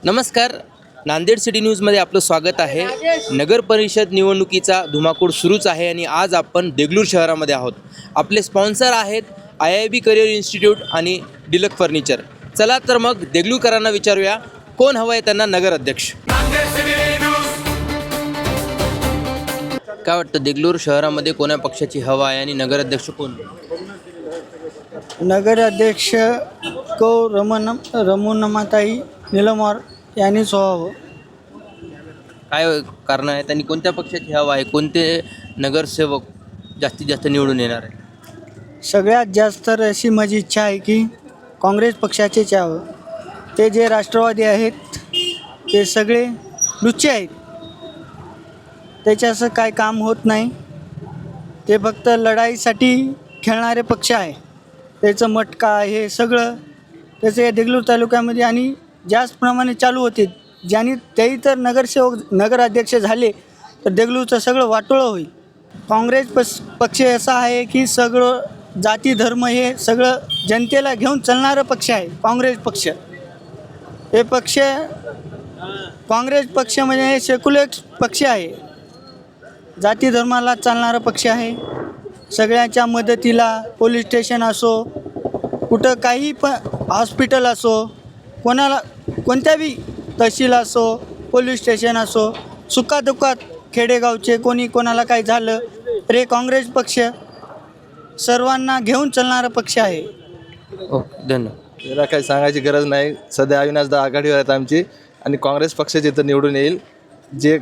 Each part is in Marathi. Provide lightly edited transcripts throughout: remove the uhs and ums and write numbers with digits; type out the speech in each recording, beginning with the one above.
नमस्कार. नांदेड सिटी न्यूजमध्ये आपलं स्वागत आहे. नगर परिषद निवडणुकीचा धुमाकूळ सुरूच आहे आणि आज आपण देगलूर शहरामध्ये आहोत. आपले स्पॉन्सर आहेत IIB करिअर इन्स्टिट्यूट आणि डिलक फर्निचर. चला तर मग देगलूरकरांना विचारूया कोण हवं आहे त्यांना नगर अध्यक्ष. काय वाटतं देगलूर शहरामध्ये कोणा पक्षाची हवा आहे आणि नगर अध्यक्ष कोण? नगर अध्यक्ष को रमुनमाताई निलमवार यांनीच व्हावं. काय कारण आहे? त्यांनी कोणत्या पक्षाची हवा आहे? कोणते नगरसेवक जास्तीत जास्त निवडून येणार आहे? सगळ्यात जास्त अशी माझी इच्छा आहे की काँग्रेस पक्षाचेच यावं. ते जे राष्ट्रवादी आहेत ते सगळे लुच्चे आहेत. त्याच्याचं काय काम होत नाही. ते फक्त लढाईसाठी खेळणारे पक्ष आहे. त्याचं मटका हे सगळं त्याचं या देगलूर तालुक्यामध्ये आणि जास्त प्रमाणे चालू होते. ज्यांनी तेही तर नगराध्यक्ष झाले तर देगलूरचं सगळं वाटोळं होईल. काँग्रेस पक्ष असा आहे की सगळं जाती धर्म हे सगळं जनतेला घेऊन चालणारं पक्ष आहे काँग्रेस पक्ष. हे पक्ष काँग्रेस पक्ष म्हणजे हे सेक्युलर पक्ष आहे. जाती धर्माला चालणारा पक्ष आहे. सगळ्यांच्या मदतीला पोलीस स्टेशन असो कुठं काही पण हॉस्पिटल असो कोणाला कोणत्याही तहसील असो पोलीस स्टेशन असो सुखादुखात खेडेगावचे कोणाला काही झालं तरी काँग्रेस पक्ष सर्वांना घेऊन चालणारा पक्ष आहे. ओके, धन्यवाद. त्याला काही सांगायची गरज नाही. सध्या अविनाशदा आघाडीवर आहेत आमची आणि काँग्रेस पक्ष जिथं निवडून येईल. जे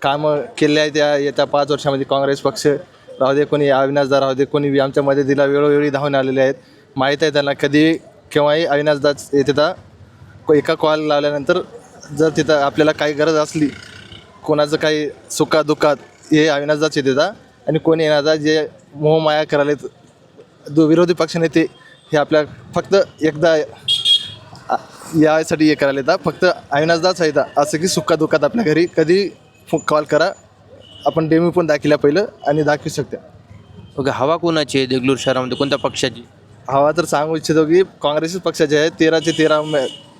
कामं केले आहे त्या येत्या 5 वर्षामध्ये काँग्रेस पक्ष राहू दे, कोणी अविनाशदा राहू दे, कोणी आमच्या मदतीला वेळोवेळी धावून आलेले आहेत. माहीत आहे त्यांना कधी केव्हाही अविनाशदाच येते. एका कॉल लावल्यानंतर जर तिथं आपल्याला काही गरज असली कोणाचं काही सुखादुखात हे अविनाशदाच येते. आणि कोणी येणार जे मोहमाया करायलेत विरोधी पक्षनेते हे आपल्या फक्त एकदा यासाठी हे करायला येतात. फक्त अविनाशदाच आहे असं की सुखादुखात आपल्या घरी कधी कॉल करा. आपण डेमो पण दाखवल्या पहिलं आणि दाखवू शकता. ओके, हवा कोणाची आहे देगलूर शहरामध्ये? कोणत्या पक्षाची हवा तर सांगू इच्छितो की काँग्रेसच पक्षाचे आहेत.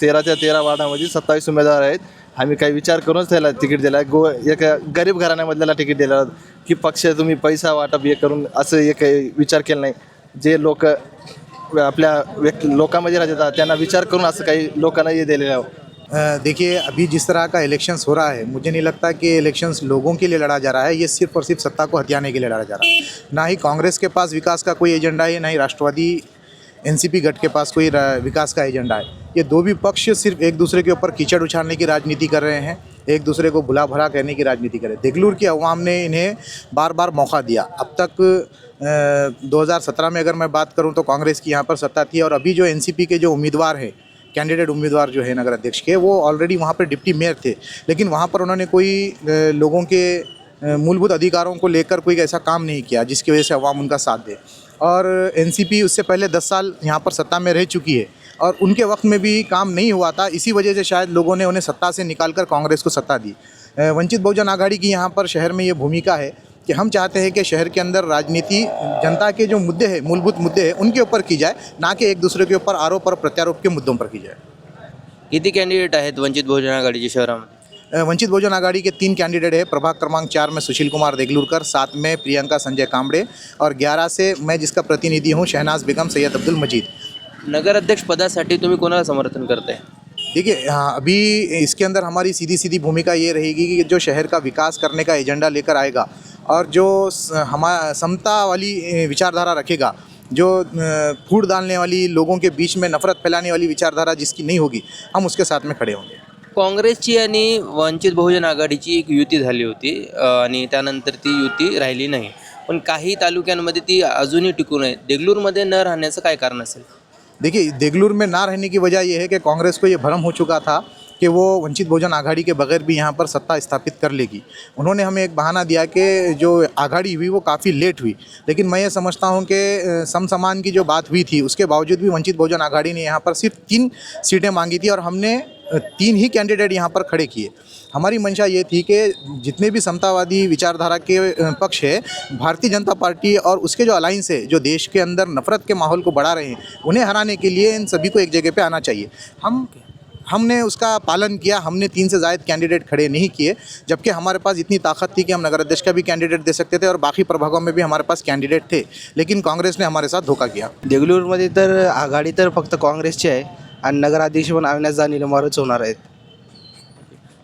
13 वार्डामध्ये 27 उमेदवार आहेत. आम्ही काही विचार करूनच त्याला तिकीट दिला. एक गरीब घराण्यामधल्याला तिकीट दिलं की पक्ष तुम्ही पैसा वाटप हे करून असं एक विचार केला नाही. जे लोक आपल्या लोकांमध्ये राहतात त्यांना विचार करून असं काही लोकांना हे दिलेलं आहे. देखिए, अभी जिस तरह का इलेक्शंस हो रहा है, मुझे नहीं लगता कि इलेक्शंस लोगों के लिए लड़ा जा रहा है. ये सिर्फ और सिर्फ सत्ता को हथियाने के लिए लड़ा जा रहा है. ना ही कांग्रेस के पास विकास का कोई एजेंडा है, ना ही राष्ट्रवादी NCP गठ के पास कोई विकास का एजेंडा है. ये दो भी पक्ष सिर्फ एक दूसरे के ऊपर कीचड़ उछालने की राजनीति कर रहे हैं. एक दूसरे को भुला भला कहने की राजनीति कर रहे हैं. देगलूर की अवाम ने इन्हें बार बार मौका दिया. अब तक 2017 में अगर मैं बात करूं तो कांग्रेस की यहाँ पर सत्ता थी. और अभी जो NCP के जो उम्मीदवार हैं, कैंडिडेट उम्मीदवार जो है नगर अध्यक्ष के, वो ऑलरेडी वहाँ पर डिप्टी मेयर थे. लेकिन वहाँ पर उन्होंने कोई लोगों के मूलभूत अधिकारों को लेकर कोई ऐसा काम नहीं किया जिसकी वजह से अवाम उनका साथ दे. और NCP उससे पहले 10 साल यहाँ पर सत्ता में रह चुकी है और उनके वक्त में भी काम नहीं हुआ था. इसी वजह से शायद लोगों ने उन्हें सत्ता से निकालकर कांग्रेस को सत्ता दी. वंचित बहुजन आघाड़ी की यहाँ पर शहर में ये भूमिका है कि हम चाहते हैं कि शहर के अंदर राजनीति जनता के जो मुद्दे हैं, मूलभूत मुद्दे हैं, उनके ऊपर की जाए, ना कि एक दूसरे के ऊपर आरोप और प्रत्यारोप के मुद्दों पर की जाए. किती कॅन्डिडेट आहेत वंचित बहुजन आघाडीच्या शहरामध्ये? वंचित बहुजन आघाड़ी के 3 कैंडिडेट है. प्रभाग क्रमांक 4 में सुशील कुमार देगलूरकर, 7 में प्रियंका संजय कांबड़े और 11 से मैं जिसका प्रतिनिधि हूँ शहनाज बेगम सैयद अब्दुल मजीद. नगर अध्यक्ष पदासाठी तुम्ही कोणाला समर्थन करताय? देखिए, अभी इसके अंदर हमारी सीधी भूमिका ये रहेगी कि जो शहर का विकास करने का एजेंडा लेकर आएगा और जो समता वाली विचारधारा रखेगा, जो फूट डालने वाली, लोगों के बीच में नफरत फैलाने वाली विचारधारा जिसकी नहीं होगी, हम उसके साथ में खड़े होंगे. काँग्रेसची आणि वंचित बहुजन आघाडीची एक युती झाली होती आणि त्यानंतर ती युती राहिली नाही. पण काही तालुक्यांमध्ये ती अजूनही टिकून आहे. देगलूरमध्ये न राहण्याचं काय कारण असेल? देखिए, देगलूर में ना रहने की वजह यह है कि कांग्रेस को ये भ्रम हो चुका था कि वो वंचित बहुजन आघाड़ी के बगैर भी यहाँ पर सत्ता स्थापित कर लेगी. उन्होंने हमें एक बहाना दिया कि जो आघाड़ी हुई वो काफ़ी लेट हुई. लेकिन मैं ये समझता हूँ कि समसमान की जो बात हुई थी उसके बावजूद भी वंचित बहुजन आघाड़ी ने यहाँ पर सिर्फ 3 सीटें मांगी थी और हमने 3 ही कैंडिडेट यहाँ पर खड़े किए. हमारी मंशा ये थी कि जितने भी समतावादी विचारधारा के पक्ष है, भारतीय जनता पार्टी और उसके जो अलाइंस है, जो देश के अंदर नफरत के माहौल को बढ़ा रहे हैं, उन्हें हराने के लिए इन सभी को एक जगह पे आना चाहिए. हम हमने उसका पालन किया। हमने 3 से ज़ायद कैंडिडेट खड़े नहीं किए, जबकि हमारे पास इतनी ताकत थी कि हम नगर अध्यक्ष का भी कैंडिडेट दे सकते थे और बाकी प्रभागों में भी हमारे पास कैंडिडेट थे, लेकिन कांग्रेस ने हमारे साथ धोखा किया। देगलूरमध्ये तर आघाडी तर फक्त काँग्रेसची आहे आणि नगराध्यक्ष पण अविनाश निलंगेकरच होणार आहेत.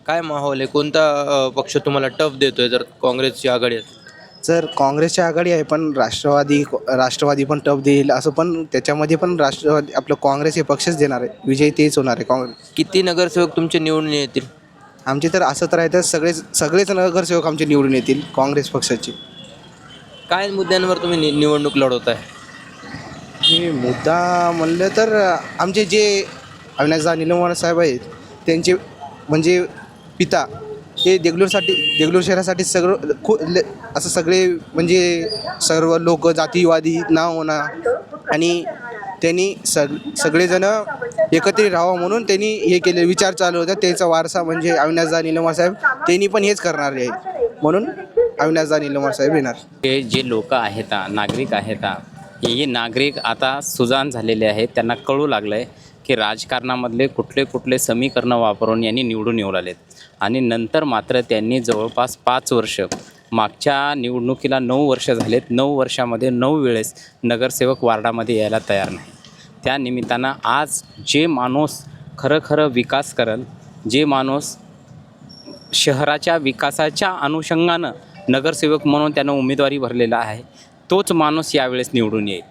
काय माहोल आहे, कोणता पक्ष तुम्हाला टफ देतोय जर काँग्रेसची आघाडी असेल? सर काँग्रेसची आघाडी आहे पण राष्ट्रवादी पण टफ देईल असं, पण त्याच्यामध्ये पण राष्ट्रवादी आपलं काँग्रेस हे पक्षच देणार आहे, विजय तेच होणार आहे काँग्रेस. किती नगरसेवक तुमचे निवडून येतील? आमचे तर असं तर आहे तर सगळेच नगरसेवक आमचे निवडून येतील काँग्रेस पक्षाचे. काय मुद्द्यांवर तुम्ही निवडणूक लढवताय? हे मुद्दा म्हणलं तर आमचे जे अविनाश निलंगेकर साहेब आहेत त्यांचे म्हणजे पिता हे देगलूर शहरासाठी असं सगळे म्हणजे सर्व लोक जातीवादी ना होणार आणि त्यांनी सगळेजण एकत्रित राहावं म्हणून त्यांनी हे केले, विचार चालू होता. त्यांचा वारसा म्हणजे अविनाश निलंगेकर साहेब त्यांनी पण हेच करणार आहे म्हणून अविनाश निलंगेकर साहेब येणार. हे जे लोक आहेत नागरिक आहेत हे नागरिक आता सुजाण झालेले आहेत. त्यांना कळू लागलं आहे की राजकारणामधले कुठले समीकरणं वापरून यांनी निवडून येऊ लागलेत आणि नंतर मात्र त्यांनी जवळपास 5 वर्ष, मागच्या निवडणुकीला 9 वर्ष झालेत, 9 वर्षामध्ये 9 वेळेस नगरसेवक वार्डामध्ये यायला तयार नाही. त्या निमित्तानं आज जे माणूस खरं विकास करेल, जे माणूस शहराच्या विकासाच्या अनुषंगानं नगरसेवक म्हणून त्यानं उमेदवारी भरलेला आहे, तोच माणूस यावेळेस निवडून येईल.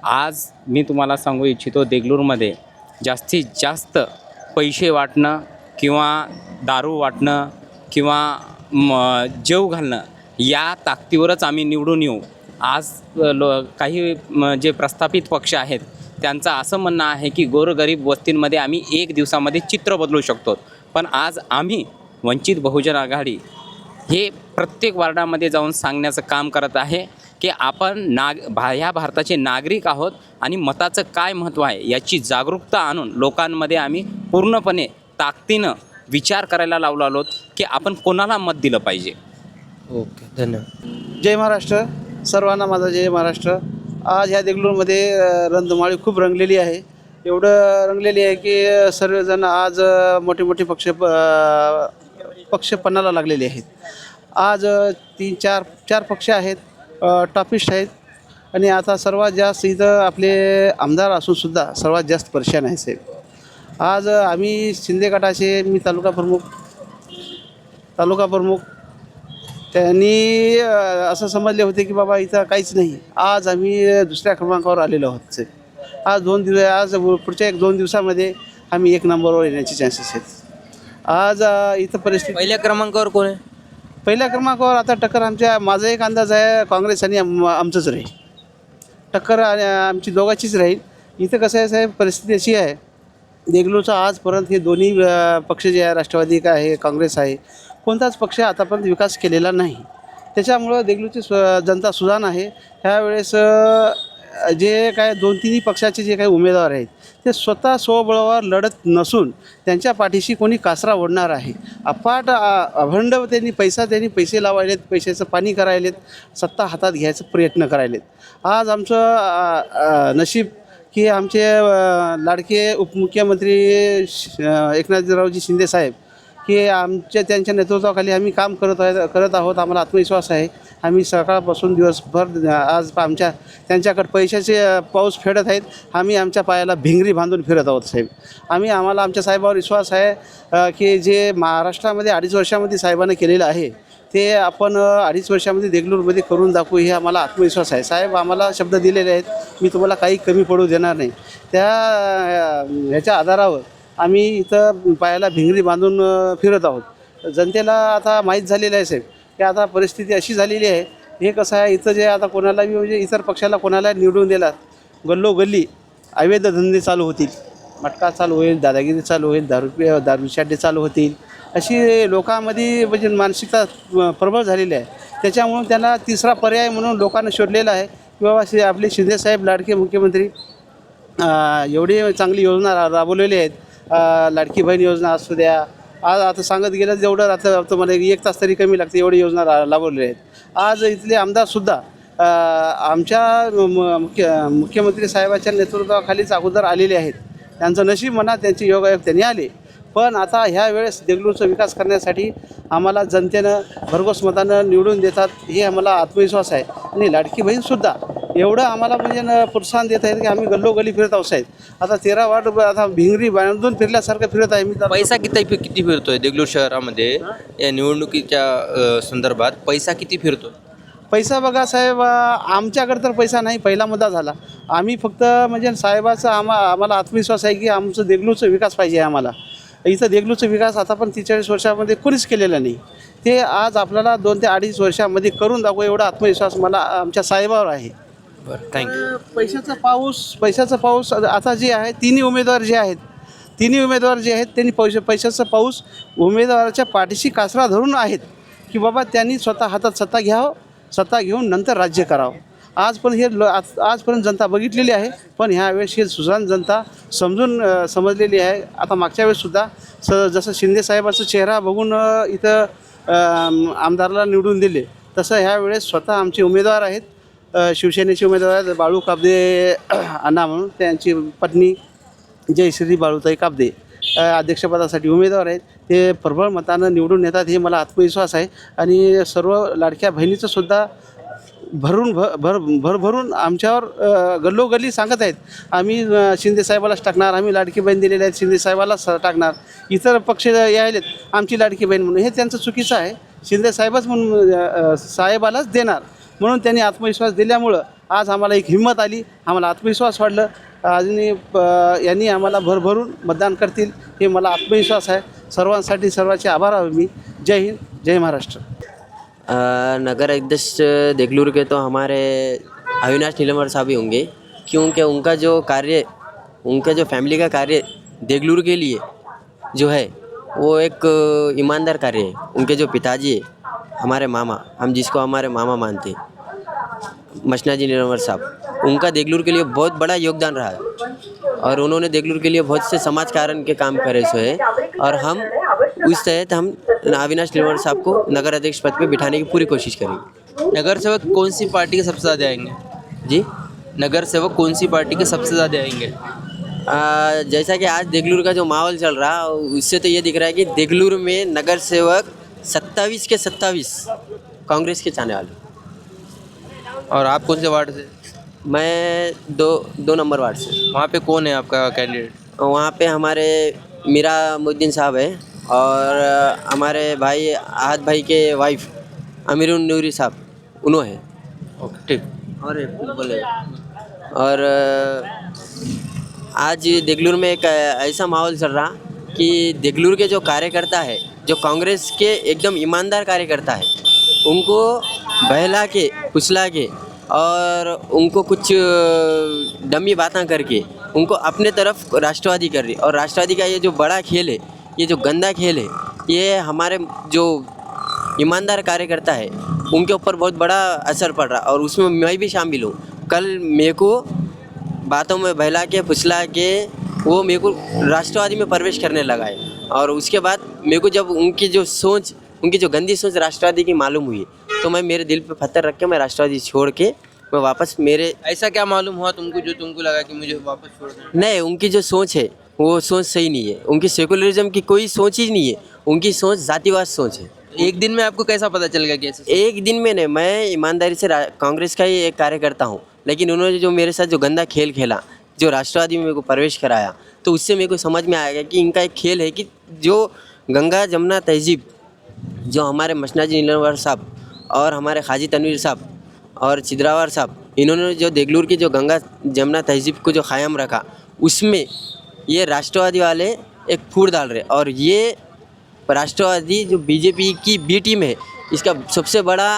आज मी तुम्हाला सांगू इच्छितो, देगलूरमध्ये जास्तीत जास्त पैसे वाटणं किंवा दारू वाटणं किंवा जेव घालणं या ताकदीवरच आम्ही निवडून येऊ. आज काही जे प्रस्थापित पक्ष आहेत त्यांचं असं म्हणणं आहे की गोरगरीब वस्तींमध्ये आम्ही 1 दिवसामध्ये चित्र बदलू शकतो, पण आज आम्ही वंचित बहुजन आघाडी हे प्रत्येक वार्डामध्ये जाऊन सांगण्याचं काम करत आहे की आपण ह्या भारताचे नागरिक आहोत आणि मताचं काय महत्त्व आहे याची जागरूकता आणून लोकांमध्ये आम्ही पूर्णपणे ताकदीनं विचार करायला लावलो आहोत की आपण कोणाला मत दिलं पाहिजे. ओके, धन्यवाद. जय महाराष्ट्र. सर्वांना माझा जय महाराष्ट्र. आज ह्या देगलूरमध्ये रणधुमाळी खूप रंगलेली आहे. एवढं रंगलेली आहे की सर्वजण आज मोठे पक्ष पणाला लागलेले आहेत. आज 3-4 पक्ष आहेत, टॉपिस्ट आहेत आणि आता सर्वात जास्त इथं आपले आमदार असूनसुद्धा सर्वात जास्त परेशान आहे साहेब. आज आम्ही शिंदे गटाचे, मी तालुका प्रमुख त्यांनी असं समजले होते की बाबा इथं काहीच नाही. आज आम्ही दुसऱ्या क्रमांकावर आलेलो आहोत साहेब. आज पुढच्या 1-2 दिवसामध्ये आम्ही 1 नंबरवर येण्याचे चान्सेस आहेत. आज इथं परिस्थिती पहिल्या क्रमांकावर कोण आहे? पहिल्या क्रमांकावर आता टक्कर माझा एक अंदाज आहे काँग्रेस आणि आमचंच राहील. टक्कर आमची दोघांचीच राहील. इथं कसं आहे साहेब, परिस्थिती अशी आहे, देगलूरचा आजपर्यंत हे दोन्ही पक्ष जे आहे, राष्ट्रवादी का आहे, काँग्रेस आहे, कोणताच पक्ष आतापर्यंत विकास केलेला नाही. त्याच्यामुळं देगलूरची जनता सुजाण आहे. ह्यावेळेस जे काय 2-3 पक्षाचे जे काही उमेदवार आहेत ते स्वतः स्वबळावर लढत नसून त्यांच्या पाठीशी कोणी कासरा ओढणार आहे. अभंड त्यांनी पैसे लावायलेत, पैशाचं पाणी करायलेत, सत्ता हातात घ्यायचा प्रयत्न करायलेत. आज आमचं नशीब की आमचे लाडके उपमुख्यमंत्री एकनाथरावजी शिंदे साहेब की त्यांच्या नेतृत्वाखाली आम्ही काम करत आहोत. आम्हाला आत्मविश्वास आहे. आम्ही सकाळपासून दिवसभर आज त्यांच्याकडे पैशाचे पाऊस फेडत आहेत. आम्ही आमच्या पायाला भिंगरी बांधून फिरत आहोत साहेब. आम्हाला आमच्या साहेबावर विश्वास आहे की जे महाराष्ट्रामध्ये 2.5 वर्षामध्ये साहेबांनी केलेलं आहे ते आपण 2.5 वर्षामध्ये देगलूरमध्ये करून दाखवू, हे आम्हाला आत्मविश्वास आहे. साहेब आम्हाला शब्द दिलेले आहेत, मी तुम्हाला काही कमी पडू देणार नाही. ह्याच्या आधारावर आम्ही इथं पायाला भिंगरी बांधून फिरत आहोत. जनतेला आता माहीत झालेलं आहे साहेब की आता परिस्थिती अशी झालेली आहे. हे कसं आहे, इथं जे आता कोणाला म्हणजे इतर पक्षाला कोणाला निवडून दिला, गल्लोगल्ली अवैध धंदे चालू होतील, मटका चालू होईल, दादागिरी चालू होईल, दारूशाडे चालू होतील, अशी लोकांमध्ये म्हणजे मानसिकता प्रबळ झालेली आहे. त्याच्यामुळं त्यांना तिसरा पर्याय म्हणून लोकांना शोधलेला आहे की बाबा आपले शिंदेसाहेब लाडके मुख्यमंत्री एवढी चांगली योजना राबवलेली आहेत. लाडकी बहीण योजना असू द्या, आज आता सांगत गेलं जेवढं आता तुम्हाला 1 तास तरी कमी लागते एवढी योजना राबवलेल्या आहेत. आज इथले आमदारसुद्धा आमच्या मुख्यमंत्री साहेबाच्या नेतृत्वाखालीच अगोदर आलेले आहेत. त्यांचं नशीब म्हणा, त्यांचे योगायोग त्यांनी आले. पण आता ह्या वेळेस देगलूरचा विकास करण्यासाठी आम्हाला जनतेनं भरघोस मतानं निवडून देतात हे आम्हाला आत्मविश्वास आहे. आणि लाडकी बहीणसुद्धा एवढं आम्हाला म्हणजे प्रोत्साहन देत आहेत की आम्ही गल्लोगल्ली फिरत आहोत साहेब. आता 13 वार्ड आता भिंगरी बांधून फिरल्यासारखं फिरत आहे मी तर. पैसा किती फिरतोय देगलूर शहरामध्ये या निवडणुकीच्या संदर्भात पैसा किती फिरतो? पैसा बघा साहेब, आमच्याकडे तर पैसा नाही. पहिला मुद्दा झाला, आम्ही फक्त म्हणजे साहेबाचा आम्हाला आत्मविश्वास आहे की आमचं देगलूरचा विकास पाहिजे आहे आम्हाला. इथं देगलूरचा विकास आता पण 43 वर्षामध्ये कोणीच केलेला नाही. ते आज आपल्याला 2 ते 2.5 वर्षामध्ये करून दाखवू एवढा आत्मविश्वास मला आमच्या साहेबावर आहे. बरं, थँक्यू. पैशाचा पाऊस आता जे आहे तिन्ही उमेदवार जे आहेत त्यांनी पैशाचा पाऊस उमेदवाराच्या पाठीशी कासरा धरून आहेत की बाबा त्यांनी स्वतः हातात सत्ता घेऊन नंतर राज्य करावं. आज पण हे आजपर्यंत जनता बघितलेली आहे, पण ह्यावेळेस ही सुजाण जनता समजलेली आहे. आता मागच्या वेळेससुद्धा जसं शिंदेसाहेबाचा चेहरा बघून इथं आमदाराला निवडून दिले, तसं ह्यावेळेस स्वतः आमचे उमेदवार आहेत. शिवसेनेचे उमेदवार आहेत बाळू काबदे अण्णा म्हणून, त्यांची पत्नी जयश्री बाळूताई काबदे अध्यक्षपदासाठी उमेदवार आहेत. ते प्रबळ मतानं निवडून येतात हे मला आत्मविश्वास आहे. आणि सर्व लाडक्या बहिणीचंसुद्धा भरभरून आमच्यावर गल्लोगल्ली सांगत आहेत, आम्ही शिंदेसाहेबालाच टाकणार, आम्ही लाडकी बहीण दिलेली आहेत शिंदेसाहेबालाच टाकणार, इतर पक्ष यायलेत आमची लाडकी बहीण म्हणून. हे त्यांचं चुकीचं आहे. शिंदेसाहेबच म्हणून साहेबालाच देणार म्हणून त्यांनी आत्मविश्वास दिल्यामुळं आज आम्हाला एक हिंमत आली, आम्हाला आत्मविश्वास वाढलं. आणि यांनी आम्हाला भरभरून मतदान करतील हे मला आत्मविश्वास आहे. सर्वांसाठी सर्वांचे आभार आहे मी. जय हिंद, जय महाराष्ट्र. नगर अध्यक्ष देगलूर के तो हमारे अविनाश नीलमर साहब ही होंगे, क्योंकि उनका जो फैमिली का कार्य देगलूर के लिए जो है वो एक ईमानदार कार्य है. उनके जो पिताजी है, हमारे मामा, हम जिसको हमारे मामा मानते हैं, मशनाजी नीलमर साहब, उनका देगलूर के लिए बहुत बड़ा योगदान रहा है और उन्होंने देगलूर के लिए बहुत से समाज कारण के काम करे सो है. और हम उस तहत हम अविनाश नीलमर साहब को नगर अध्यक्ष पद पे बिठाने की पूरी कोशिश करेंगे. नगर सेवक कौन सी पार्टी के सबसे ज़्यादा आएंगे? जी, नगर सेवक कौन सी पार्टी के सबसे ज़्यादा आएंगे? जैसा कि आज देगलूर का जो माहौल चल रहा है उससे तो ये दिख रहा है कि देगलूर में नगर सेवक 27 के 27 कांग्रेस के चाहने वाले. और आप कौन से वार्ड से? मैं दो नंबर वार्ड से. वहाँ पे कौन है आपका कैंडिडेट? वहाँ पे हमारे मीरा मुद्दीन साहब है और हमारे भाई आहद भाई के वाइफ अमीरुन नूरी साहब, उन्होंने है. ओके, ठीक. और बोले और आज देगलूर में एक ऐसा माहौल चल रहा कि देगलूर के जो कार्यकर्ता है, जो कांग्रेस के एकदम ईमानदार कार्यकर्ता है, उनको बहला के फुसला के और उनको कुछ डमी बातें करके उनको अपने तरफ राष्ट्रवादी कर रही. और राष्ट्रवादी का ये जो बड़ा खेल है, ये जो गंदा खेल है, ये हमारे जो ईमानदार कार्यकर्ता है उनके ऊपर बहुत बड़ा असर पड़ रहा. और उसमें मैं भी शामिल हूँ. कल मेरे को बातों में बहला के फुसला के वो मेरे को राष्ट्रवादी में प्रवेश करने लगा है. और उसके बाद मेरे को जब उनकी जो गंदी सोच राष्ट्रवादी की मालूम हुई, तो मैं मेरे दिल पे पत्थर रख के मैं राष्ट्रवादी छोड़ के मैं वापस मेरे. ऐसा क्या मालूम हुआ तुमको जो तुमको लगा कि मुझे वापस छोड़ देना? नहीं, उनकी जो सोच है वो सोच सही नहीं है. उनकी सेकुलरिज्म की कोई सोच ही नहीं है. उनकी सोच जातिवाद सोच है. एक दिन में आपको कैसा पता चल गया कि ऐसे? एक दिन में नहीं, मैं ईमानदारी से कांग्रेस का ही एक कार्यकर्ता हूँ, लेकिन उन्होंने जो मेरे साथ जो गंदा खेल खेला, जो राष्ट्रवादी में मेरे को प्रवेश कराया, तो उससे मेरे को समझ में आ गया कि इनका एक खेल है कि जो गंगा जमुना तहजीब, जो हमारे मशनाजी नीलमर साहब और हमारे खाजी तनवीर साहब और चिदरावर साहब, इन्होंने जो देगलूर की जो गंगा जमुना तहजीब को जो क़ायम रखा, उसमें ये राष्ट्रवादी वाले एक फूट डाल रहे. और ये राष्ट्रवादी जो बीजेपी की बी टीम है, इसका सबसे बड़ा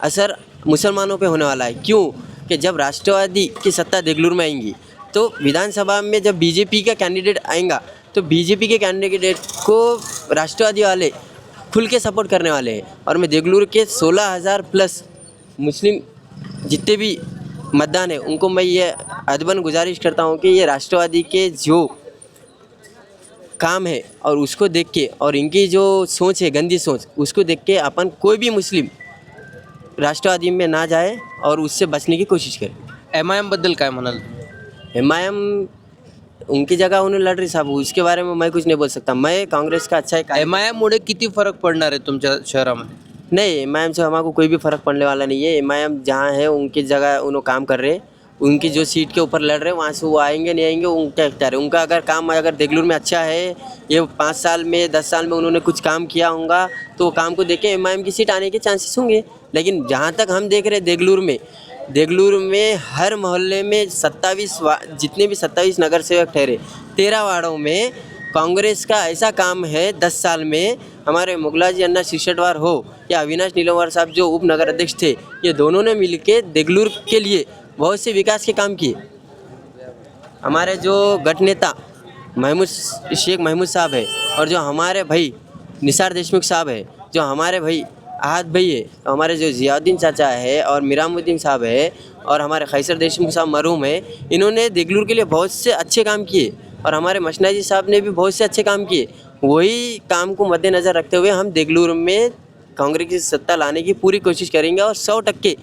असर मुसलमानों पे होने वाला है. क्यों कि जब राष्ट्रवादी की सत्ता देगलूर में आएंगी, तो विधानसभा में जब बीजेपी का कैंडिडेट आएगा, तो बीजेपी के कैंडिडेट को राष्ट्रवादी वाले खुल के सपोर्ट करने वाले हैं. और मैं देगलूर के 16,000 प्लस मुस्लिम जितने भी मतदान है, उनको मैं ये अदबन गुजारिश करता हूँ कि ये राष्ट्रवादी के जो काम है और उसको देख के, और इनकी जो सोच है गंदी सोच, उसको देख के अपन कोई भी मुस्लिम राष्ट्रवादी में ना जाए और उससे बचने की कोशिश करें. MIM बद्दल काय म्हणाल? MIM उनकी जगह उन्होंने लड़ रही साहब, उसके बारे में मैं कुछ नहीं बोल सकता। मैं कांग्रेस का अच्छा है MIM मुळे किती फरक पडणार आहे तुमच्या शहरामध्ये? नहीं, एम से हमारे को कोई भी फर्क पड़ने वाला नहीं है। एम जहाँ है उनकी जगह उन्होंने काम कर रहे हैं, उनकी जो सीट के ऊपर लड़ रहे हैं वहाँ से वो आएंगे नहीं आएंगे उनका इख्तियार है। उनका अगर काम अगर देगलूर में अच्छा है, ये 5 साल में 10 साल में उन्होंने कुछ काम किया होगा तो वो काम को देख के एम की सीट आने के चांसेस होंगे। लेकिन जहाँ तक हम देख रहे हैं देगलूर में हर मोहल्ले में 27 जितने भी 27 नगर सेवक ठहरे, 13 वार्डों में कांग्रेस का ऐसा काम है 10 साल में। हमारे मुगलाजी अन्ना शिरसटवार हो या अविनाश नीलमवार साहब जो उप नगर अध्यक्ष थे, ये दोनों ने मिलके देगलूर के लिए बहुत से विकास के काम किए। हमारे जो गठ नेता शेख महमूद साहब है और जो हमारे भाई निसार देशमुख साहब है, जो हमारे भाई आहद भाई है, हमारे जो जियाउद्दीन चाचा है और मिरामुद्दीन साहब है और हमारे खैसर देशमुख साहब मरहूम है, इन्होंने देगलूर के लिए बहुत से अच्छे काम किए। और हमारे मशनाजी साहब ने भी बहुत से अच्छे काम किए। वही काम को मद्देनज़र रखते हुए हम देगलूर में कांग्रेस की सत्ता लाने की पूरी कोशिश करेंगे। और 100%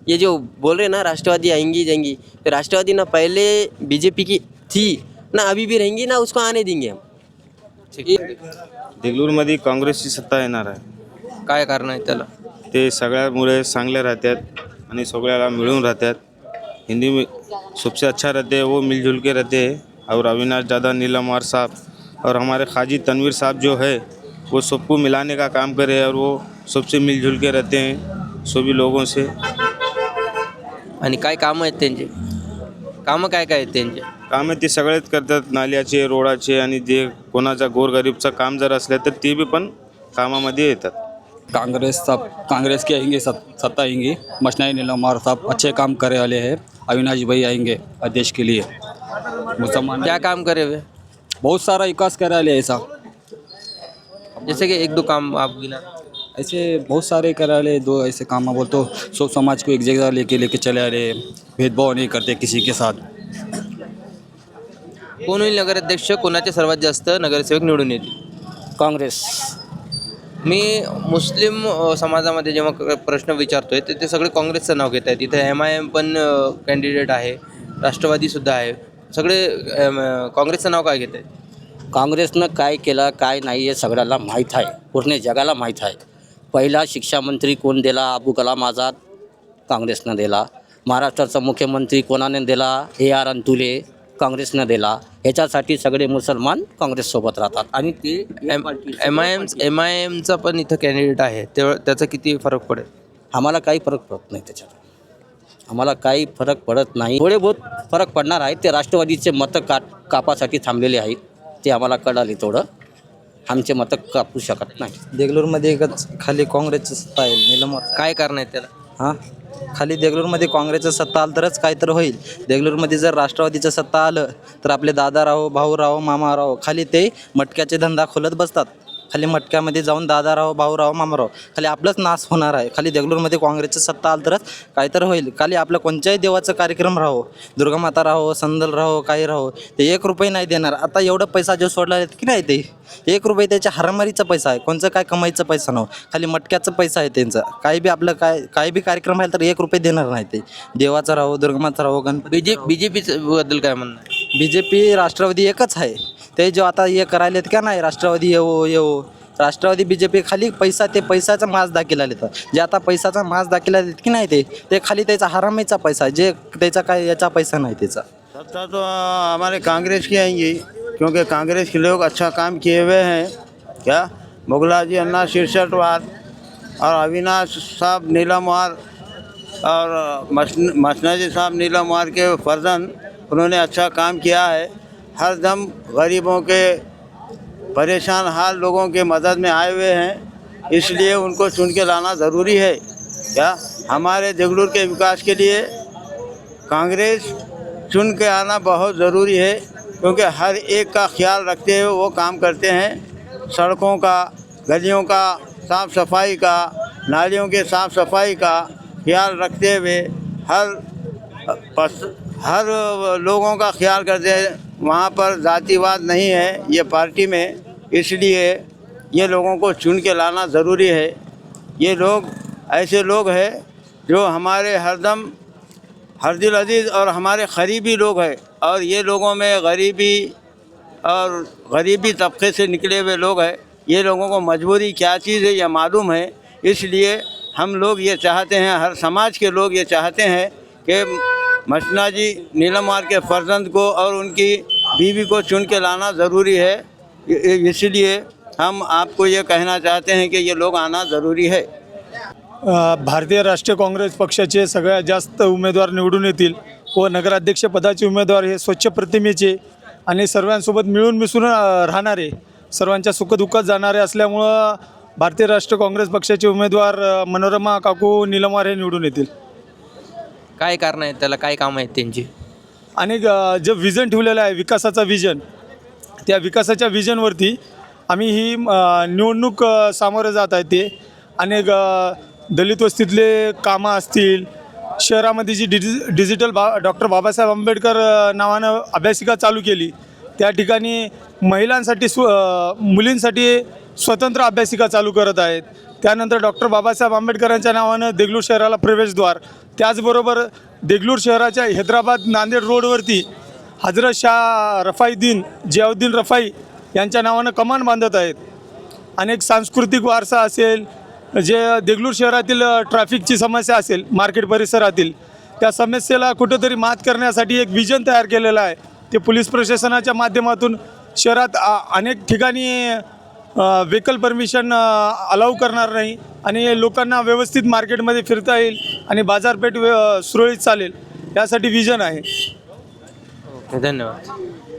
ये जो बोल रहे हैं ना राष्ट्रवादी आएंगी जाएंगी, तो राष्ट्रवादी ना पहले बीजेपी की थी ना अभी भी रहेंगी ना उसको आने देंगे हम। देगलूरमध्ये काँग्रेसची सत्ता येणार आहे. काय कारण आहे त्याला? ते सगळ्यामुळे चांगले राहतात आणि सगळ्याला मिळून राहतात. हिंदी में सबसे अच्छा रहते हैं, वो मिलजुल के रहते हैं. और अविनाश दादा नीलमवार साहब और हमारे खाजी तनवीर साहब जो है वो सबको मिलाने का काम करे और वो सबसे मिलजुल के रहते हैं सभी लोगों से. आणि काय कामं आहेत त्यांचे? कामं काय काय आहेत त्यांचे? कामे ते सगळेच करतात, नाल्याचे, रोडाचे, आणि जे कोणाचा गोरगरीबचं काम जर असलं तर ते बी पण कामामध्ये येतात. कांग्रेस की आएंगे सत्ता आएंगी। मशनाई नीलमवार साहब अच्छे काम करे वाले हैं। अविनाश भाई आएंगे देश के लिए। मुसलमान क्या काम करे हुए? बहुत सारा विकास करे वाले ऐसा, जैसे कि 1-2 काम आप गिना. ऐसे बहुत सारे करे वाले दो ऐसे काम बोल तो सब समाज को एक जगह लेके चले आ रहे, भेदभाव नहीं करते किसी के साथ। कोण होईल नगराध्यक्ष? कोणाचे सर्वात जास्त नगरसेवक निवडून येतील? कांग्रेस। मी मुस्लिम समाजामध्ये जेव्हा प्रश्न विचारतोय तर ते सगळे काँग्रेसचं नाव घेत आहेत. इथे MIM पण कॅन्डिडेट आहे, राष्ट्रवादीसुद्धा आहे, सगळे काँग्रेसचं नाव काय घेत आहेत? काँग्रेसनं काय केलं काय नाही हे सगळ्याला माहीत आहे, पूर्ण जगाला माहीत आहे. पहिला शिक्षा मंत्री कोण दिला? अबू कलाम आझाद काँग्रेसनं दिला. महाराष्ट्राचा मुख्यमंत्री कोणाने दिला? AR अंतुले काँग्रेसनं दिला. ह्याच्यासाठी सगळे मुसलमान काँग्रेससोबत राहतात. आणि ते MIMचा पण इथं कॅन्डिडेट आहे, त्याचा किती फरक पडेल? आम्हाला काही फरक पडत नाही त्याच्यात, आम्हाला काही फरक पडत नाही. थोडे बहुत फरक पडणार आहे, ते राष्ट्रवादीचे मतं कापासाठी थांबलेले आहेत, ते आम्हाला कळाले. थोडं आमचे मतं कापू शकत नाही. देगलूरमध्ये एकच खाली काँग्रेसची सत्ता आहे. नीलमवार काय कारण आहे त्याला? हां, खाली देगलूरमध्ये काँग्रेसचं सत्ता आलं तरच काय तर होईल. देगलूरमध्ये जर राष्ट्रवादीचं सत्ता आलं तर आपले दादाराव, भाऊराव, मामाराव खाली ते मटक्याचे धंदा खोलत बसतात. खाली मटक्यामध्ये जाऊन दादाराव, भाऊराव, मामाराव खाली आपलंच नाश होणार आहे. खाली देगलूरमध्ये काँग्रेसचं सत्ता आलं तरच काय तर होईल. खाली आपलं कोणत्याही देवाचं कार्यक्रम राहो, दुर्गामाता राहो, संदल राहो, काही राहो, ते 1 रुपये नाही देणार. आता एवढं पैसा जो सोडला आहे की नाही, ते 1 रुपये त्याच्या हरामारीचा पैसा आहे, कोणचं काय कमाईचा पैसा नव्ह. खाली मटक्याचा पैसा आहे त्यांचा. काही बी आपलं काही बी कार्यक्रम आहे तर 1 रुपये देणार नाही. ते देवाचा राहो, दुर्गामाता राहो, गणपती. बीजेपीबद्दल काय म्हणणं आहे? BJP राष्ट्रवादी एकच आहे. ते जो आता हे करायलेत का नाही, राष्ट्रवादी येऊ राष्ट्रवादी BJP खाली पैसा, ते पैसाचा माज दाखिला येतं. जे आता पैसाचा माज दाखिला देत की नाही, ते खाली त्याचा हरामीचा पैसा, जे त्याचा काय याचा पैसा नाही त्याचा. सत्ता तो हमारे कांग्रेस की आएंगी, क्योंकि कांग्रेस के लोग अच्छा काम किए हुए हैं. क्या मुगलाजी अन्ना शिरसटवार और अविनाश साहब नीलमवार और मसनाजी साहब नीलमवार के फर्जन, उन्होंने अच्छा काम किया है. हर दम गरीबों के परेशान हाल लोगों के मदद में आए हुए हैं, इसलिए उनको चुन के लाना ज़रूरी है. क्या हमारे देगलूर के विकास के लिए कांग्रेस चुन के आना बहुत ज़रूरी है, क्योंकि हर एक का ख्याल रखते हुए वो काम करते हैं. सड़कों का, गलियों का साफ़ सफाई का, नालियों के साफ़ सफाई का ख्याल रखते हुए हर लोगों का ख्याल करते हैं. वहाँ पर जातिवाद नहीं है ये पार्टी में, इसलिए ये लोगों को चुन के लाना ज़रूरी है. ये लोग ऐसे लोग हैं जो हमारे हरदम हरदिल अजीज़ और हमारे करीबी लोग हैं. और ये लोगों में गरीबी तबके से निकले हुए लोग हैं। ये लोगों को मजबूरी क्या चीज़ है यह मालूम है, इसलिए हम लोग ये चाहते हैं, हर समाज के लोग ये चाहते हैं कि मसना जी नीलमवार के फर्जंद को और उनकी बीवी को चुन के लाना ज़रूरी है। इसलिए हम आपको ये कहना चाहते हैं कि ये लोग आना ज़रूरी है। भारतीय राष्ट्रीय काँग्रेस पक्षाचे सगळ्यात जास्त उमेदवार निवडून येतील व नगराध्यक्षपदाचे उमेदवार हे स्वच्छ प्रतिमेचे आणि सर्वांसोबत मिळून मिसळून राहणारे, सर्वांच्या सुखदुःखात जाणारे असल्यामुळं भारतीय राष्ट्रीय काँग्रेस पक्षाचे उमेदवार मनोरमा काकू नीलमवार हे निवडून येतील. काय कारण आहे त्याला, काय कामं आहेत त्यांची? आणि जे विजन ठेवलेलं आहे विकासाचा विजन, त्या विकासाच्या विजनवरती आम्ही ही निवडणूक सामोरे जात आहे. ते अनेक दलित वस्तीतले कामं असतील, शहरामध्ये जी डिजिटल डॉक्टर बाबासाहेब आंबेडकर नावानं अभ्यासिका चालू केली, त्या ठिकाणी महिलांसाठी मुलींसाठी स्वतंत्र अभ्यासिका चालू करत आहेत. त्यानंतर डॉक्टर बाबासाहेब आंबेडकरांच्या नावानं देगलूर शहराला प्रवेशद्वार, त्याचबरोबर देगलूर शहराच्या हैदराबाद नांदेड रोडवरती हजरत शाह रफाईद्दीन जियाउद्दीन रफाई यांच्या नावानं कमान बांधत आहेत. अनेक सांस्कृतिक वारसा असेल, जे देगलूर शहरातील ट्रॅफिकची समस्या असेल मार्केट परिसरातील, त्या समस्येला कुठंतरी मात करण्यासाठी एक विजन तयार केलेलं आहे. ते पोलीस प्रशासनाच्या माध्यमातून शहरात अनेक ठिकाणी व्हेकल परमिशन अलाऊ करणार नाही आणि लोकांना व्यवस्थित मार्केटमध्ये फिरता येईल आणि बाजारपेठ सुरळीत चालेल, यासाठी विजन आहे. ओके, धन्यवाद.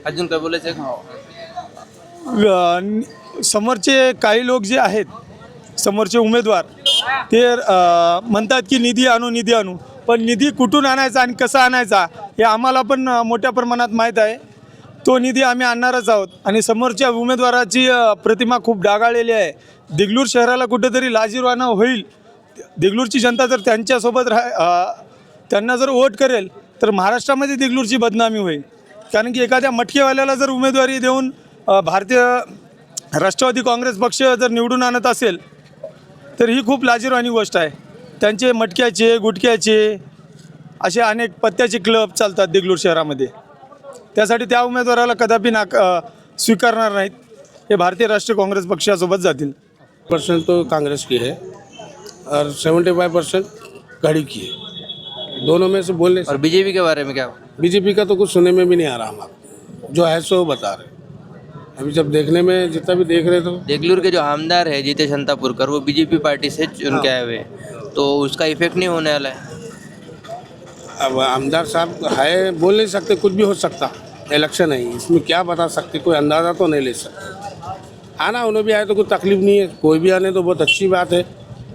अजून काय बोलायचं आहे? समोरचे काही लोक जे आहेत, समोरचे उमेदवार, ते म्हणतात की निधी आणू, पण निधी कुठून आणायचा आणि कसा आणायचा हे आम्हाला पण मोठ्या प्रमाणात माहीत आहे. तो निधी आम्ही आणणारच आहोत. आणि समोरच्या उमेदवाराची प्रतिमा खूप डागाळलेली आहे. देगलूर शहराला कुठेतरी लाजिरवाणं होईल. देगलूरची जनता जर त्यांच्यासोबत त्यांना जर वोट करेल तर महाराष्ट्रामध्ये देगलूरची बदनामी होईल. कारण की एखाद्या मटकेवाल्याला जर उमेदवारी देऊन भारतीय राष्ट्रवादी काँग्रेस पक्ष जर निवडून आणत असेल तर ही खूप लाजिरवाणी गोष्ट आहे. त्यांचे मटक्याचे, गुटक्याचे असे अनेक पत्त्याचे क्लब चालतात देगलूर शहरामध्ये. त्यासाठी त्या उमेदवाराला कदापि स्वीकारणार नाहीत. हे भारतीय राष्ट्रीय काँग्रेस पक्षासोबत जातील. % तो कांग्रेस की है और 75% घड़ी की है. दोनों में से बोलने और बीजेपी के बारे में क्या? बीजेपी का तो कुछ सुनने में भी नहीं आ रहा. हम जो है सो बता रहे. अभी जब देखने में जितना भी देख रहे तो देगलूर के जो आमदार है जितेश अंतापुरकर, वो बीजेपी पार्टी से चुन के आए हुए हैं, तो उसका इफेक्ट नहीं होने वाला है. अब आमदार साहब है, बोल नहीं सकते, कुछ भी हो सकता. इलेक्शन है, इसमें क्या बता सकते, कोई अंदाज़ा तो नहीं ले सकते. आना उन्हें भी आए तो कोई तकलीफ नहीं है, कोई भी आने तो बहुत अच्छी बात है.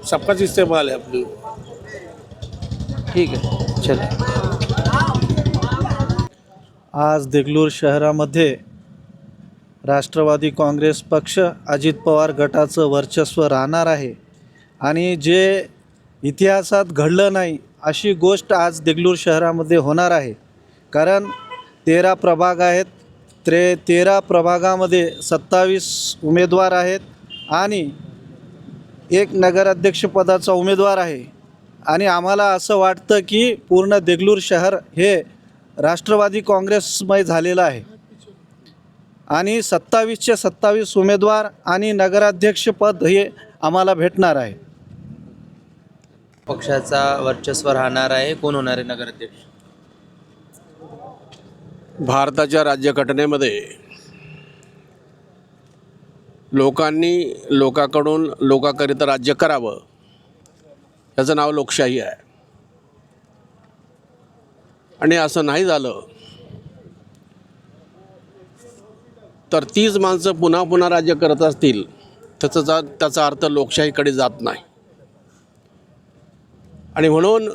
सबका इस्तेमाल है अपनी. ठीक आहे, चल. आज देगलूर शहरामध्ये राष्ट्रवादी काँग्रेस पक्ष अजित पवार गटाचं वर्चस्व राहणार आहे. आणि जे इतिहासात घडलं नाही अशी गोष्ट आज देगलूर शहरामध्ये होणार आहे. कारण 13 प्रभाग आहेत. 13 प्रभागामध्ये 27 उमेदवार आहेत आणि एक नगराध्यक्षपदाचा उमेदवार आहे. आणि आम्हाला असं वाटतं की पूर्ण देगलूर शहर हे राष्ट्रवादी काँग्रेसमय झालेलं आहे. आणि 27चे 27 उमेदवार आणि नगराध्यक्षपद हे आम्हाला भेटणार आहे. पक्षाचा वर्चस्व राहणार आहे. कोण होणार आहे नगराध्यक्ष? भारताच्या राज्यघटनेमध्ये लोकांनी लोकांकडून लोकांकरिता राज्य करावं, याचं नाव लोकशाही आहे. आणि असं नाही झालं तर तीच माणसं पुन्हा पुन्हा राज्य करत असतील, त्याचा अर्थ लोकशाहीकडे जात नाही. आणि म्हणून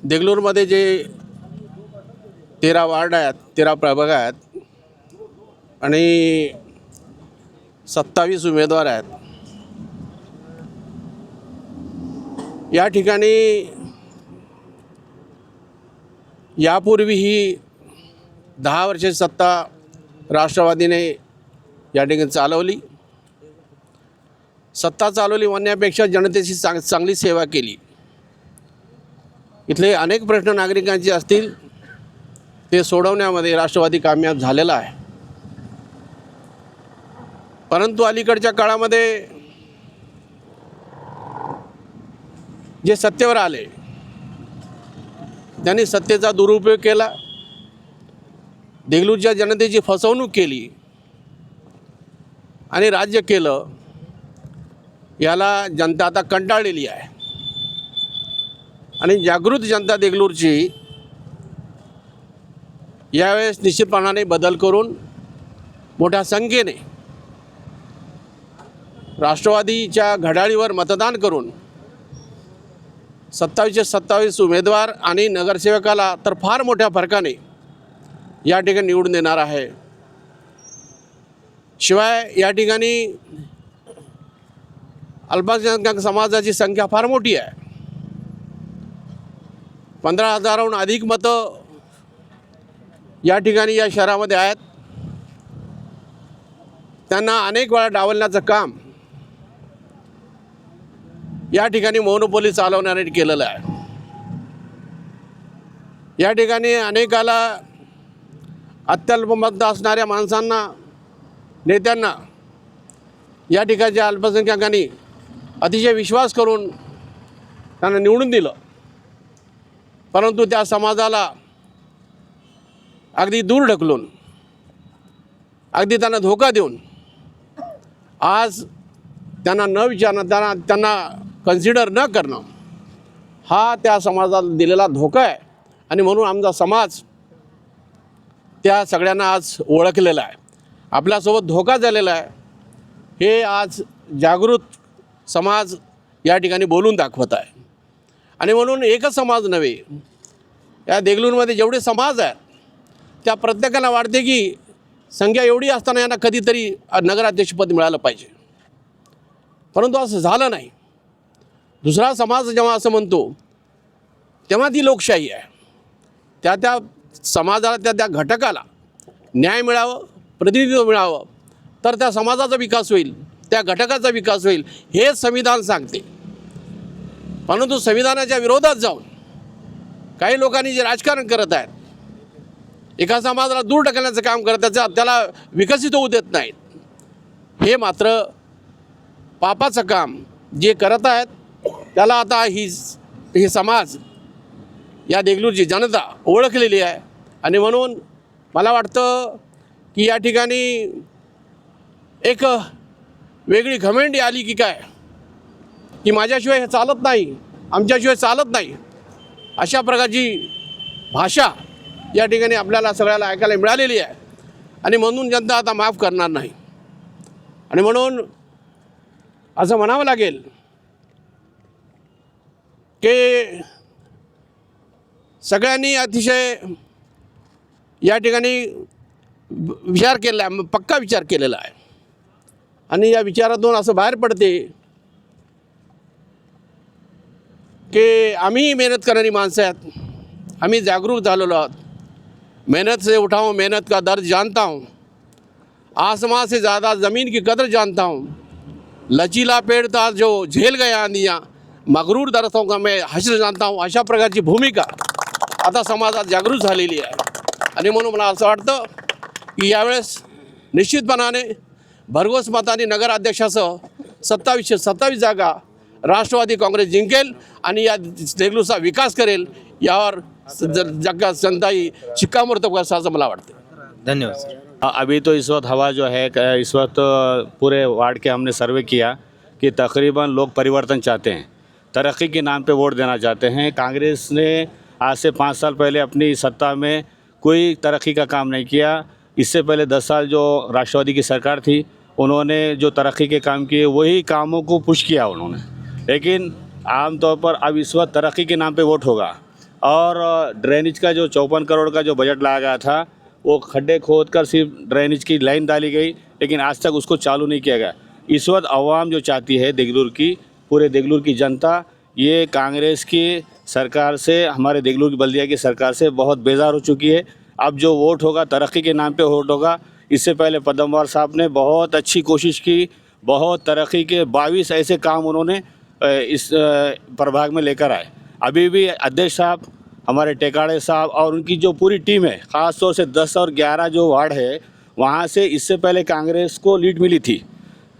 देगलूरमध्ये जे 13 वार्ड आहेत, 13 प्रभाग आहेत आणि 27 उमेदवार आहेत. या ठिकाणी यापूर्वीही 10 वर्षाची सत्ता राष्ट्रवादीने या ठिकाणी चालवली. सत्ता चालवली म्हणण्यापेक्षा जनतेची चांगली सेवा केली. इथले अनेक प्रश्न नागरिकांचे असतील ते सोडवण्यामध्ये राष्ट्रवादी कामयाब झालेला आहे. परंतु अलीकडच्या काळामध्ये जे सत्तेवर आले त्यांनी सत्तेचा दुरुपयोग केला, देगलूरच्या जनतेची फसवणूक केली आणि राज्य केलं. याला जनता आता कंटाळलेली आहे आणि जागृत जनता देगलूरची यावेळेस निश्चितपणाने बदल करून मोठ्या संख्येने राष्ट्रवादीच्या घड्याळीवर मतदान करून 27 उमेदवार आणि नगरसेवकाला तर फार मोठ्या फरकाने या ठिकाणी निवडून देणार आहे. शिवाय या ठिकाणी अल्पसंख्याक समाजाची संख्या फार मोठी आहे. 15,000हून अधिक मतं या ठिकाणी या शहरामध्ये आहेत. त्यांना अनेक वेळा डावलण्याचं काम या ठिकाणी मोनोपोली चालवणाऱ्यांनी केलेलं आहे. या ठिकाणी अनेकाला अत्यल्प मत असणाऱ्या माणसांना, नेत्यांना या ठिकाणच्या अल्पसंख्याकांनी अतिशय विश्वास करून त्यांना निवडून दिलं. परंतु त्या समाजाला अगदी दूर ढकलून, अगदी त्यांना धोका देऊन आज त्यांना न विचारणं, त्यांना कन्सिडर न करणं हा त्या समाजाला दिलेला धोका आहे. आणि म्हणून आमचा समाज त्या सगळ्यांना आज ओळखलेला आहे. आपल्यासोबत धोका झालेला आहे हे आज जागृत समाज या ठिकाणी बोलून दाखवत आहे. आणि म्हणून एकच समाज नव्हे, या देगलूरमध्ये जेवढे समाज आहेत त्या प्रत्येकाला वाटते की संख्या एवढी असताना यांना कधीतरी नगराध्यक्षपद मिळालं पाहिजे. परंतु असं झालं नाही. दुसरा समाज जेव्हा असं म्हणतो तेव्हा ती लोकशाही आहे. त्या समाजाला, त्या घटकाला न्याय मिळावं, प्रतिनिधित्व मिळावं, तर त्या समाजाचा विकास होईल, त्या घटकाचा विकास होईल हे संविधान सांगते. परंतु संविधानाच्या विरोधात जाऊन काही लोकांनी जे राजकारण करत आहेत, एका समाजाला दूर ढकलण्याचं काम करत आहेत, त्याला विकसित होऊ देत नाहीत, हे मात्र पापाचं काम जे करत आहेत त्याला आता ही समाज, या देगलूरची जनता ओळखलेली आहे. आणि म्हणून मला वाटतं की या ठिकाणी एक वेगळी घमेंडी आली की काय, की माझ्याशिवाय हे चालत नाही, आमच्याशिवाय चालत नाही, अशा प्रकारची भाषा या ठिकाणी आपल्याला सगळ्याला ऐकायला मिळालेली आहे. आणि म्हणून जनता आता माफ करणार नाही. आणि म्हणून असं म्हणावं लागेल की सगळ्यांनी अतिशय या ठिकाणी विचार केला आहे, पक्का विचार केलेला आहे. आणि या विचारातून असं बाहेर पडते कि आम्ही मेहनत करणारी माणसं आहेत, आम्ही जागरूक झालेलो आहोत. मेहनत से उठाऊं, मेहनत का दर्द जानता हूँ, आसमां से ज़्यादा ज़मीन की कदर जानता हूँ, लचीला पेड़ था जो झेल गया आंधियाँ, मगरूर दरख्तों का मैं हश्र जानता हूँ. अशा प्रकारची भूमिका आता समाजात जागृत झालेली आहे. आणि म्हणून मला असं वाटतं की यावेळेस निश्चितपणाने भरघोस मताने नगराध्यक्षासह 27 जागा राष्ट्रवादी काँग्रेस जिंकेल आणि या देगलूरचा विकास करेल, यावर जनता ही शिक्कामोर्तब करता असं मला वाटतं. धन्यवाद सर. अभी तो इस वक्त हवा जो है, इस वक्त पूरे वार्ड के हमने सर्वे किया कि तकरीबन लोग परिवर्तन चाहते हैं, तरक्की के नाम पे वोट देना चाहते हैं. कांग्रेस ने आज से 5 साल पहले अपनी सत्ता में कोई तरक्की का काम नहीं किया. इससे पहले 10 साल जो राष्ट्रवादी की सरकार थी उन्होंने जो तरक्की के काम किए वही कामों को पुश किया उन्होंने. लेकिन आमतौर पर अब इस वक्त तरक्की के नाम पे वोट होगा. और ड्रेनेज का जो 54 करोड़ का जो बजट लाया गया था वो खड्डे खोद कर सिर्फ ड्रेनेज की लाइन डाली गई, लेकिन आज तक उसको चालू नहीं किया गया. इस वक्त आवाम जो चाहती है देगलूर की, पूरे देगलूर की जनता ये कांग्रेस की सरकार से, हमारे देगलूर की बल्दिया की सरकार से बहुत बेजार हो चुकी है. अब जो वोट होगा तरक्की के नाम पे वोट होगा. इससे पहले पद्मवार साहब ने बहुत अच्छी कोशिश की, बहुत तरक्की के 22 ऐसे काम उन्होंने इस प्रभाग में लेकर आए. अभी भी अध्यक्ष साहब हमारे टेकाड़े साहब और उनकी जो पूरी टीम है, ख़ास तौर से 10 और 11 जो वार्ड है वहाँ से इससे पहले कांग्रेस को लीड मिली थी,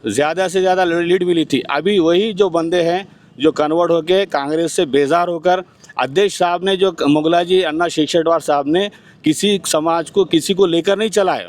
ज़्यादा से ज़्यादा लीड मिली थी। अभी वही जो बंदे हैं जो कन्वर्ट होकर कांग्रेस से बेजार होकर, अध्यक्ष साहब ने जो मुगलाजी अन्ना शेखशेटवार साहब ने किसी समाज को किसी को लेकर नहीं चलाया,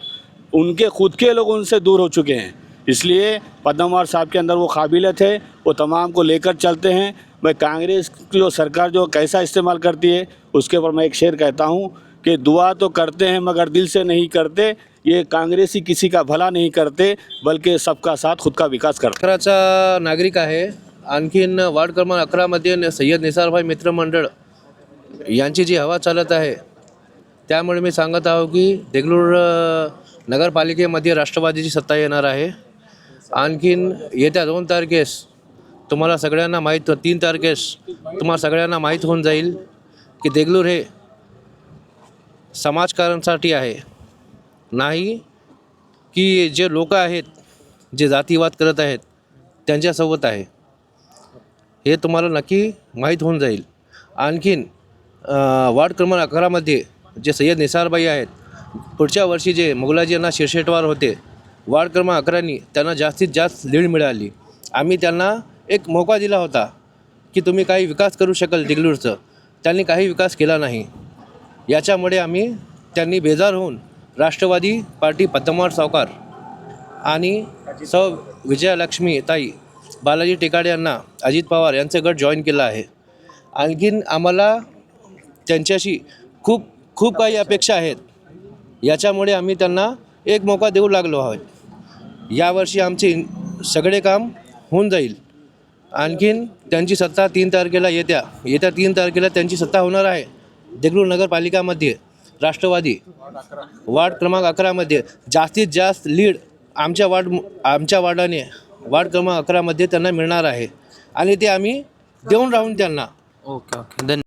उनके खुद के लोग उनसे दूर हो चुके हैं। इसलिए पद्मवार साहब के अंदर वो काबिलियत है, वो तमाम को लेकर चलते हैं। मैं कांग्रेस की जो सरकार जो कैसा इस्तेमाल करती है उसके ऊपर मैं एक शेर कहता हूँ कि दुआ तो करते हैं मगर दिल से नहीं करते, ये काँग्रेसी किसी का भला नहीं करते बल्कि सबका साथ खुद का विकास करते। अकराचा नागरिक आहे। आणखीन वार्ड क्रमांक 11मध्ये सय्यद निसारभाई मित्रमंडळ यांची जी हवा चालत आहे त्यामुळे मी सांगत आहो की देगलूर नगरपालिकेमध्ये राष्ट्रवादीची सत्ता येणार आहे। आणखीन येत्या 2 तारखेस तुम्हाला सगळ्यांना माहीत 3 तारखेस तुम्हाला सगळ्यांना माहीत होऊन जाईल की देगलूर हे समाजकारणासाठी आहे, नाही की जे लोक आहेत जे जातीवाद करत आहेत त्यांच्यासोबत आहे, हे तुम्हाला नक्की माहीत होऊन जाईल। आणखीन वार्ड क्रमांक 11मध्ये जे सय्यद निसारबाई आहेत, पुढच्या वर्षी जे मुगलाजी अण्णा शेखशेटवार होते, वार्ड क्रमांक 11नी त्यांना जास्तीत जास्त लीड मिळाली। आम्ही त्यांना एक मौका दिला होता की तुम्ही काही विकास करू शकाल देगलूरचं, त्यांनी काही विकास केला नाही। याच्यामुळे आम्ही त्यांनी बेजार होऊन राष्ट्रवादी पार्टी पद्मवार सावकार आणि सौ विजयालक्ष्मी ताई बालाजी टेकाडे यांना अजित पवार यांचे गट जॉईन केला आहे। आणखीन आम्हाला त्यांच्याशी खूप खूप काही अपेक्षा आहेत, याच्यामुळे आम्ही त्यांना एक मौका देऊ लागलो आहोत। यावर्षी आमचे सगळे काम होऊन जाईल। आणखीन त्यांची सत्ता 3 तारखेला येत्या 3 तारखेला त्यांची सत्ता होणार आहे। देगलूर नगरपालिकामध्ये राष्ट्रवादी वार्ड क्रमांक 11मध्ये जास्तीत जास्त लीड आमच्या वार्डाने वार्ड क्रमांक 11मध्ये त्यांना मिळणार आहे आणि ते आम्ही देऊन राहून त्यांना। ओके ओके, धन्यवाद।